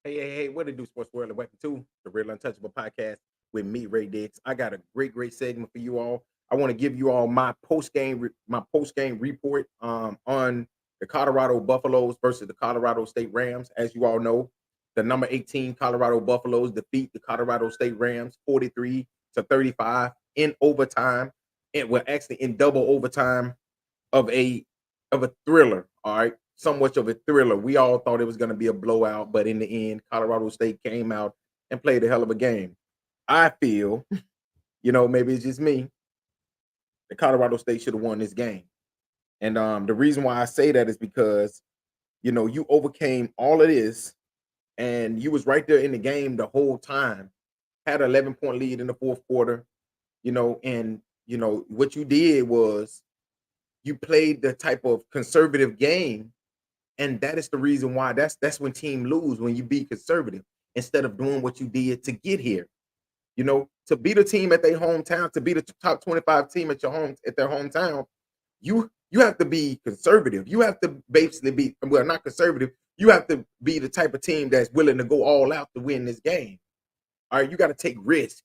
Hey, what it do, Sports World, and welcome to the Real Untouchable podcast with me, Ray Diggs. I got a great segment for you all. I want to give you all my post game report on the Colorado Buffaloes versus the Colorado State Rams. As you all know, the number 18 Colorado Buffaloes defeat the Colorado State Rams 43-35 in overtime. It was actually in double overtime of a thriller. All right, somewhat of a thriller. We all thought it was going to be a blowout, but in the end, Colorado State came out and played a hell of a game. I feel, maybe it's just me, that Colorado State should have won this game. And the reason why I say that is because you overcame all of this, and you was right there in the game the whole time. Had an 11-point lead in the fourth quarter, and what you did was you played the type of conservative game, and that is the reason why that's when team lose, when you be conservative instead of doing what you did to get here. To beat a team at their hometown, to beat a top 25 team at their hometown, you have to be conservative. You have to basically be, well, not conservative. You have to be the type of team that's willing to go all out to win this game. All right, you got to take risks,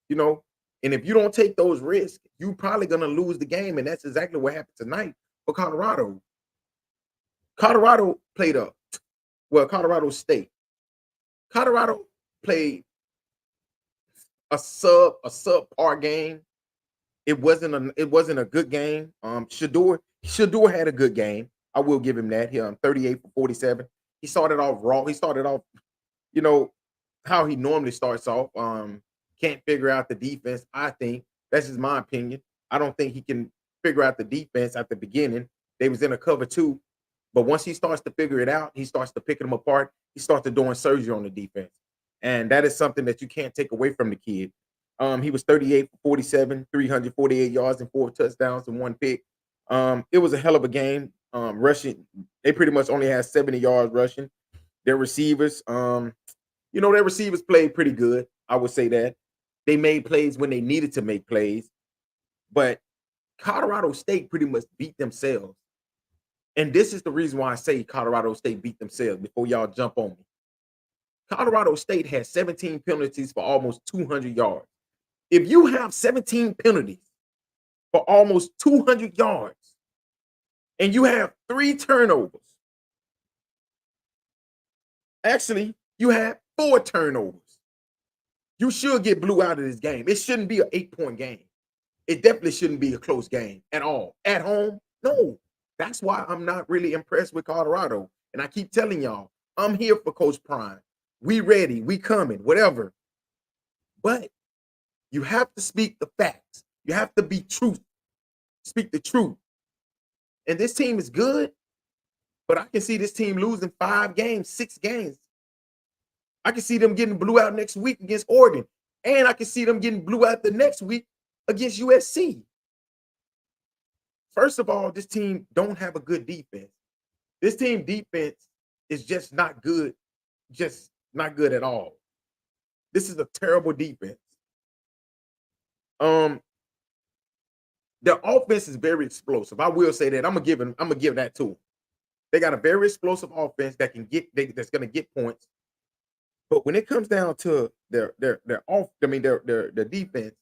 you know. And if you don't take those risks, you're probably gonna lose the game. And that's exactly what happened tonight for Colorado. Colorado played Colorado State. Colorado played a subpar game. It wasn't a good game. Shedeur had a good game. I will give him that. He 38 for 47. He started off raw. He started off, you know, how he normally starts off. Can't figure out the defense. I think that's just my opinion. I don't think he can figure out the defense at the beginning. They was in a cover two, but once he starts to figure it out, he starts to picking them apart. He starts to doing surgery on the defense, and that is something that you can't take away from the kid. He was 38 for 47, 348 yards and 4 touchdowns and 1 pick. It was a hell of a game. Rushing, they pretty much only had 70 yards rushing. Their receivers, their receivers played pretty good. I would say that they made plays when they needed to make plays, but Colorado State pretty much beat themselves. And this is the reason why I say Colorado State beat themselves before y'all jump on me. Colorado State had 17 penalties for almost 200 yards. If you have 17 penalties for almost 200 yards and you have 3 turnovers, actually, you had 4 turnovers, you should get blew out of this game. It shouldn't be an 8-point game. It definitely shouldn't be a close game at all. At home, no. That's why I'm not really impressed with Colorado. And I keep telling y'all, I'm here for Coach Prime. We ready. We coming, whatever. But you have to speak the facts. You have to be truth. Speak the truth. And this team is good, but I can see this team losing 5 games, 6 games. I can see them getting blew out next week against Oregon. And I can see them getting blew out the next week against USC. First of all, this team don't have a good defense. This team defense is just not good at all. This is a terrible defense. Their offense is very explosive. I will say that. I'm gonna give that to them. They got a very explosive offense that's gonna get points. But when it comes down to their defense,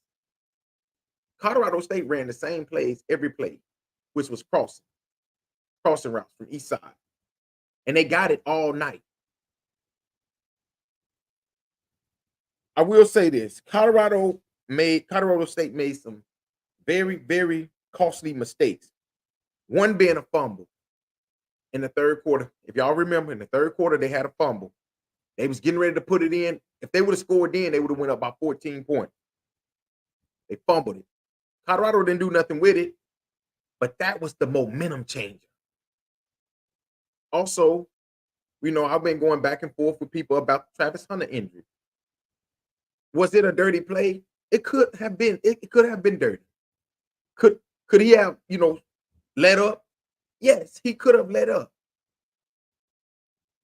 Colorado State ran the same plays every play, which was crossing routes from east side. And they got it all night. I will say this. Colorado State made some very, very costly mistakes. One being a fumble in the third quarter. If y'all remember, in the third quarter, they had a fumble. They was getting ready to put it in. If they would have scored then, they would have went up by 14 points. They fumbled it. Colorado didn't do nothing with it, but that was the momentum changer. Also, I've been going back and forth with people about the Travis Hunter injury. Was it a dirty play? It could have been. It could have been dirty. Could he have, let up? Yes, he could have let up.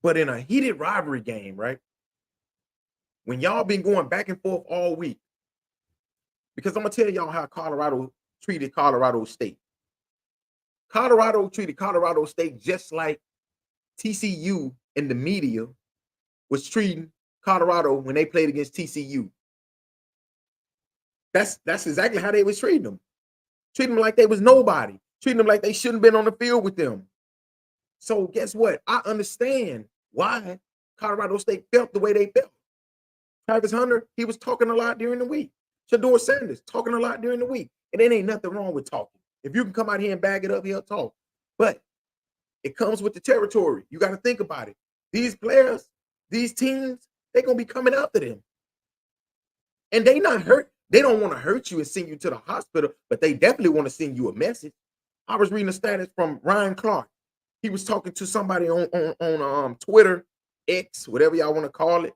But in a heated rivalry game, right? When y'all been going back and forth all week, because I'm gonna tell y'all how Colorado treated Colorado State. Colorado treated Colorado State just like TCU in the media was treating Colorado when they played against TCU. That's exactly how they was treating them. Treating them like they was nobody. Treating them like they shouldn't have been on the field with them. So guess what? I understand why Colorado State felt the way they felt. Travis Hunter, he was talking a lot during the week. Shedeur Sanders talking a lot during the week. And it ain't nothing wrong with talking. If you can come out here and bag it up, he'll talk. But it comes with the territory. You got to think about it. These players, these teams, they're going to be coming after them. And they not hurt. They don't want to hurt you and send you to the hospital, but they definitely want to send you a message. I was reading a status from Ryan Clark. He was talking to somebody on Twitter, X, whatever y'all want to call it.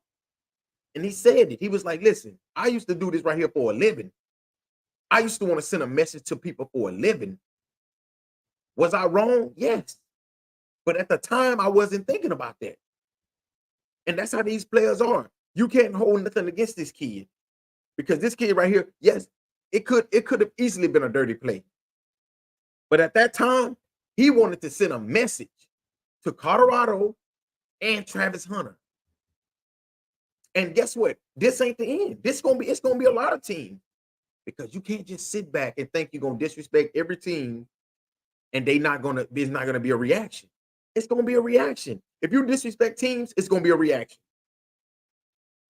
And he said it. He was like, listen, I used to do this right here for a living. I used to want to send a message to people for a living. Was I wrong? Yes. But at the time, I wasn't thinking about that. And that's how these players are. You can't hold nothing against this kid. Because this kid right here, yes, it could have easily been a dirty play. But at that time, he wanted to send a message to Colorado and Travis Hunter. And guess what? This ain't the end. It's gonna be a lot of teams. Because you can't just sit back and think you're gonna disrespect every team and there's not gonna be a reaction. It's gonna be a reaction. If you disrespect teams, it's gonna be a reaction.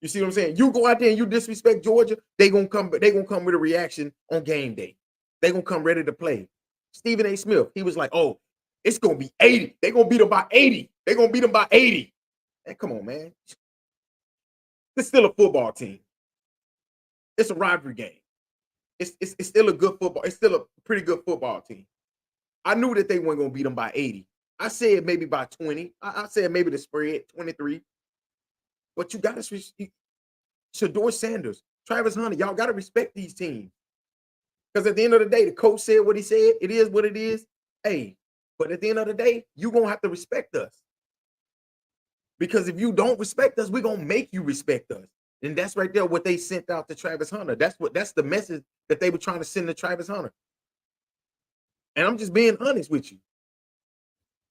You see what I'm saying? You go out there and you disrespect Georgia, they gonna come with a reaction on game day. They gonna come ready to play. Stephen A. Smith, he was like, oh, it's gonna be 80. They're gonna beat them by 80. They're gonna beat them by 80. Hey, come on, man. It's still a football team. It's a rivalry game. It's still a good football. It's still a pretty good football team. I knew that they weren't gonna beat them by 80. I said maybe by 20. I said maybe the spread 23. But you got to Shedeur Sanders, Travis Hunter, y'all got to respect these teams. Because at the end of the day, the coach said what he said. It is what it is. Hey, but at the end of the day, you're going to have to respect us. Because if you don't respect us, we're going to make you respect us. And that's right there what they sent out to Travis Hunter. That's the message that they were trying to send to Travis Hunter. And I'm just being honest with you.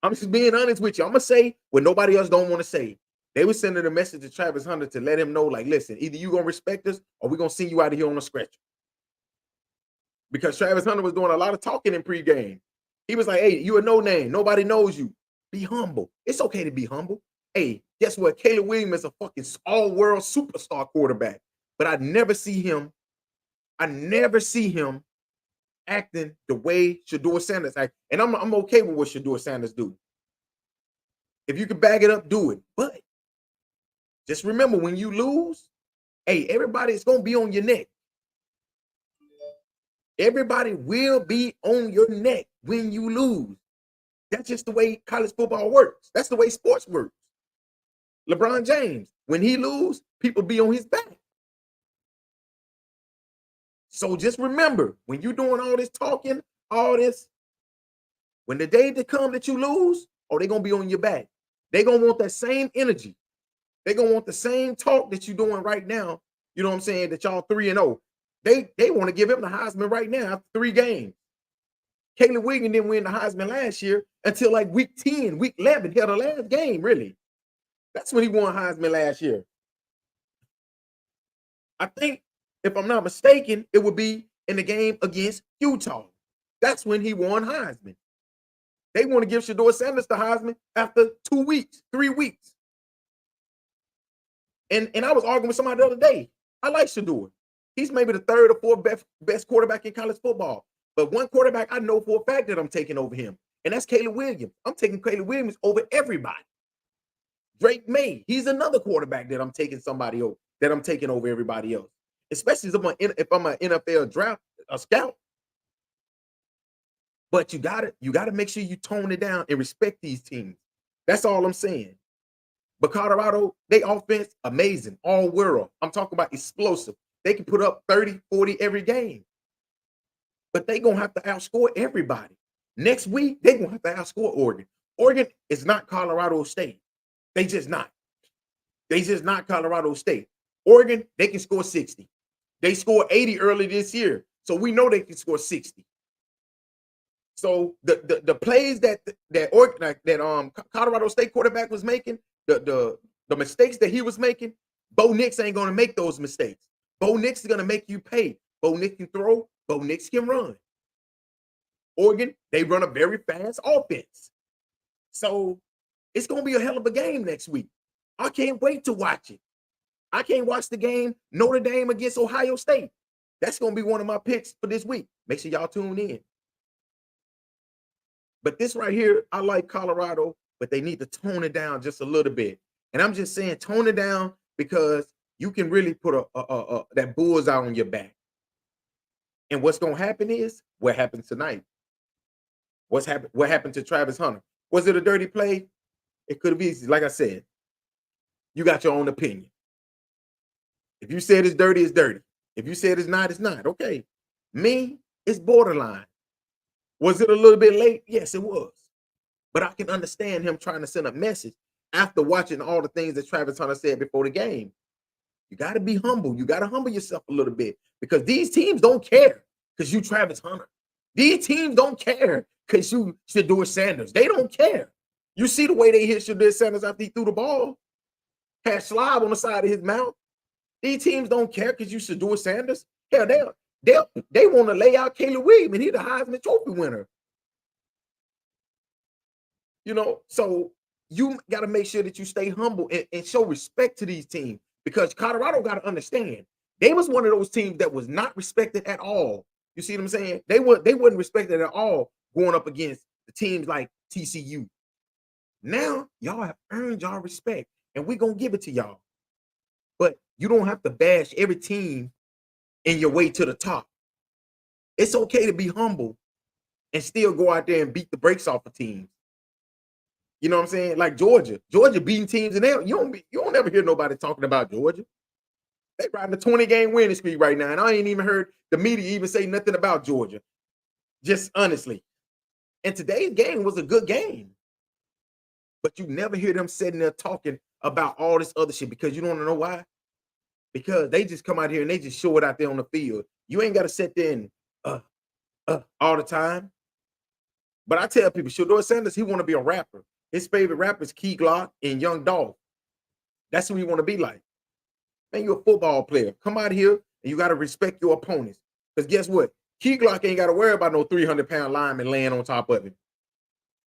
I'm going to say what nobody else don't want to say. They were sending a message to Travis Hunter to let him know, like, listen, either you're going to respect us or we're going to send you out of here on a stretcher. Because Travis Hunter was doing a lot of talking in pregame. He was like, hey, you a no name. Nobody knows you. Be humble. It's okay to be humble. Hey, guess what? Caleb Williams is a fucking all-world superstar quarterback. But I never see him acting the way Shedeur Sanders act. And I'm okay with what Shedeur Sanders do. If you can bag it up, do it. But just remember, when you lose, hey, everybody's going to be on your neck. Everybody will be on your neck when you lose. That's just the way college football works. That's the way sports works. LeBron James, when he lose, people be on his back. So just remember, when you're doing all this talking, all this, when the day to come that you lose, oh, they're going to be on your back. They're going to want that same energy. They're going to want the same talk that you're doing right now. You know what I'm saying? That y'all 3-0. They want to give him the Heisman right now after 3 games. Caleb Williams didn't win the Heisman last year until like week 10, week 11. He had the last game, really. That's when he won Heisman last year. I think, if I'm not mistaken, it would be in the game against Utah. That's when he won Heisman. They want to give Shedeur Sanders the Heisman after 2 weeks, 3 weeks. And I was arguing with somebody the other day. I like Shedeur. He's maybe the 3rd or 4th best quarterback in college football. But one quarterback I know for a fact that I'm taking over him, and that's Caleb Williams. I'm taking Caleb Williams over everybody. Drake May, he's another quarterback that I'm taking somebody over, that I'm taking over everybody else. Especially if I'm an NFL draft, a scout. But you gotta make sure you tone it down and respect these teams. That's all I'm saying. But Colorado, they offense, amazing, all world. I'm talking about explosive. They can put up 30, 40 every game. But they're going to have to outscore everybody. Next week, they're going to have to outscore Oregon. Oregon is not Colorado State. They just not. They just not Colorado State. Oregon, they can score 60. They scored 80 early this year. So we know they can score 60. So the plays that Colorado State quarterback was making, the The mistakes that he was making, Bo Nix ain't going to make those mistakes. Bo Nix is going to make you pay. Bo Nix can throw. Bo Nix can run. Oregon, they run a very fast offense. So it's going to be a hell of a game next week. I can't wait to watch it. I can't watch the game Notre Dame against Ohio State. That's going to be one of my picks for this week. Make sure y'all tune in. But this right here, I like Colorado, but they need to tone it down just a little bit. And I'm just saying tone it down because you can really put that bullseye on your back. And what's going to happen is what happens tonight. What happened to Travis Hunter? Was it a dirty play? It could have been easy. Like I said, you got your own opinion. If you said it's dirty, it's dirty. If you said it's not, it's not. Okay. Me, it's borderline. Was it a little bit late? Yes, it was. But I can understand him trying to send a message after watching all the things that Travis Hunter said before the game. You got to be humble. You got to humble yourself a little bit because these teams don't care because you Travis Hunter. These teams don't care because you Shedeur Sanders. They don't care. You see the way they hit Shedeur Sanders after he threw the ball? Had slob on the side of his mouth. These teams don't care because you Shedeur Sanders. Hell, they want to lay out Caleb Williams, and he's the Heisman Trophy winner. You know, so you got to make sure that you stay humble and show respect to these teams because Colorado got to understand they was one of those teams that was not respected at all. You see what I'm saying? They wasn't respected at all going up against the teams like TCU. Now y'all have earned y'all respect, and we're gonna give it to y'all. But you don't have to bash every team in your way to the top. It's okay to be humble and still go out there and beat the brakes off of teams. You know what I'm saying? Like Georgia beating teams, and you don't ever hear nobody talking about Georgia. They riding a 20-game winning streak right now, and I ain't even heard the media even say nothing about Georgia. Just honestly. And today's game was a good game. But you never hear them sitting there talking about all this other shit because you don't know why? Because they just come out here and they just show it out there on the field. You ain't got to sit there and all the time. But I tell people, Shedeur Sanders, he want to be a rapper. His favorite rapper is Key Glock and Young Dolph. That's who he want to be like. Man, you're a football player. Come out here and you got to respect your opponents. Because guess what? Key Glock ain't got to worry about no 300-pound lineman laying on top of him.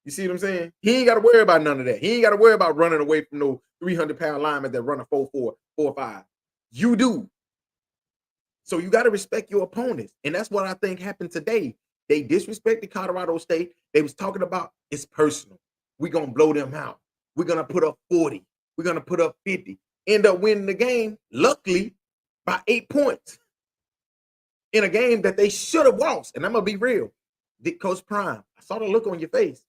You see what I'm saying? He ain't got to worry about none of that. He ain't got to worry about running away from no 300-pound lineman that run a 4.4, 4.5. You do. So you got to respect your opponents. And that's what I think happened today. They disrespected Colorado State. They was talking about it's personal. We're going to blow them out. We're going to put up 40. We're going to put up 50. End up winning the game, luckily, by 8 points. In a game that they should have lost. And I'm going to be real. Coach Prime, I saw the look on your face.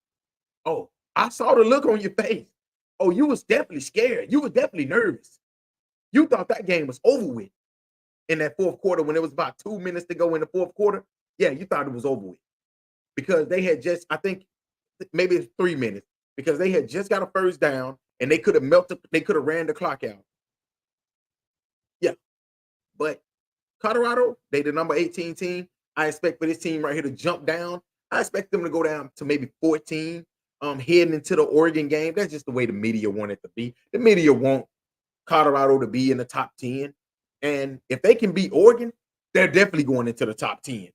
Oh, I saw the look on your face. Oh, you was definitely scared. You was definitely nervous. You thought that game was over with in that fourth quarter when it was about 2 minutes to go in the fourth quarter. Yeah, you thought it was over with because they had just, I think, maybe it's 3 minutes because they had just got a first down and they could have ran the clock out. Yeah, but Colorado, they the number 18 team. I expect for this team right here to jump down. I expect them to go down to maybe 14. Heading into the Oregon game. That's just the way the media want it to be. The media want Colorado to be in the top 10. And if they can beat Oregon, they're definitely going into the top 10.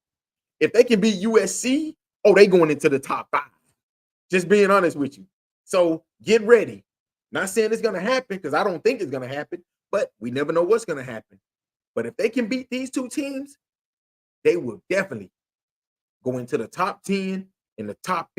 If they can beat USC, oh, they going into the top 5. Just being honest with you. So get ready. Not saying it's going to happen because I don't think it's going to happen, but we never know what's going to happen. But if they can beat these two teams, they will definitely go into the top 10 in the top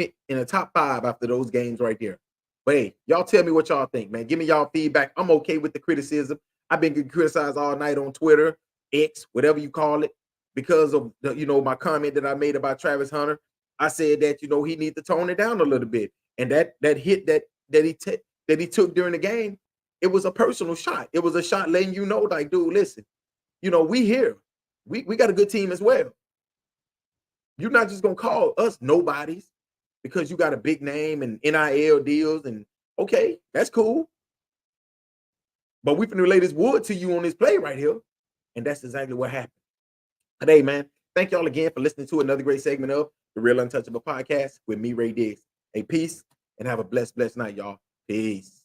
5 after those games right there. But hey, y'all tell me what y'all think, man. Give me y'all feedback. I'm okay with the criticism. I've been getting criticized all night on Twitter, X, whatever you call it, because of my comment that I made about Travis Hunter. I said that he needs to tone it down a little bit, and that hit that he took during the game, it was a personal shot. It was a shot letting you know, like, dude, listen, we here, we got a good team as well. You're not just gonna call us nobodies because you got a big name and NIL deals, and okay, that's cool. But we finna lay this wood to you on this play right here, and that's exactly what happened. But hey, man, thank y'all again for listening to another great segment of the Real Untouchable Podcast with me, Ray Diggs. Hey, peace, and have a blessed night, y'all. Peace.